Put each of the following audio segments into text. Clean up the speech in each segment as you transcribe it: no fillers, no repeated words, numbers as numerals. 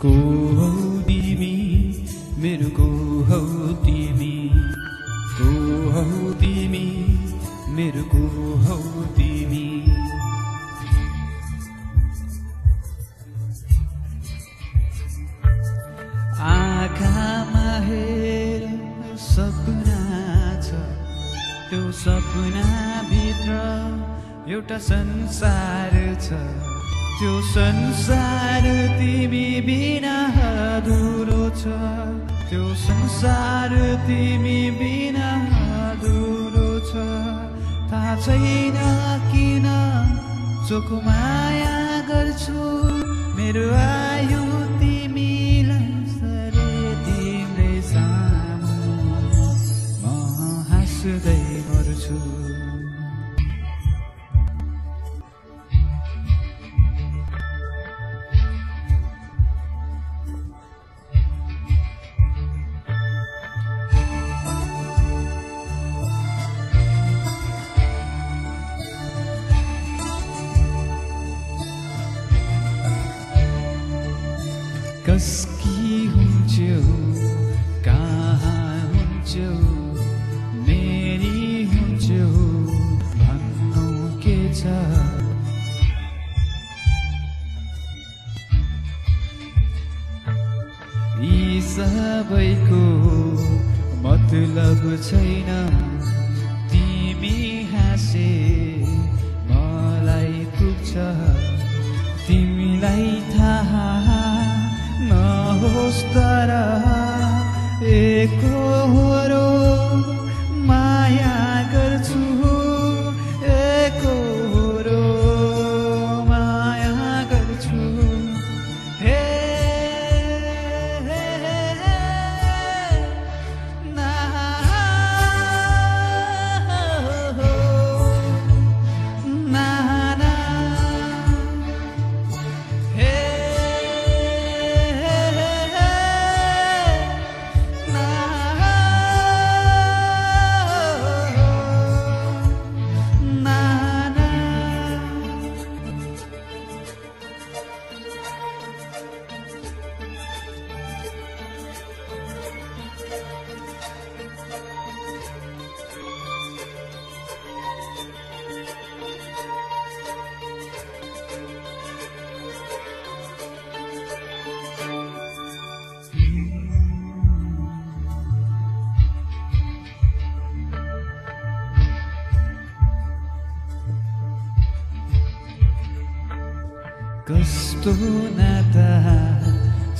को हौ तिमी मेरो को हौ तिमी को हौ तिमी मेरो को हौ तिमी आँखामा हेर सपना छ त्यो सपना भित्र एउटा संसार छ त्यो संसार तिमी बिना अधुरो छ त्यो संसार तिमी बिना अधुरो छ थाहा छैन किन चोखो माया गर्छु मेरो आयु तिमीलाई सरे तिम्रै सामु म हाँस्दै मर्छु कसकी हुन्छौ कहाँ हुन्छौ मेरी हुन्छौ भन्नु के छ यी सबैको मतलब छैन तिमी हाँसे मलाई पुग्छ तिमीलाई थाहा नहोस् तर एकहोरो माया गर्छु एकहोरो माया गर्छु हे ना ना हे कस्तो नाता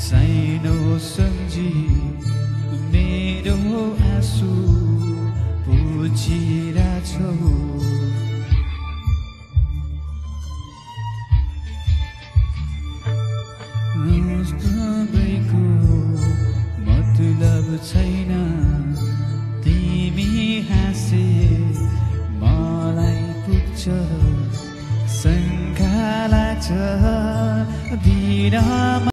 साइनो सम्झी मेरो आँसु पुछिरहेछौ सबैको मतलब छैन तिमी हाँसे मलाई पुग्छ शङ्का लाग्छ दिनमा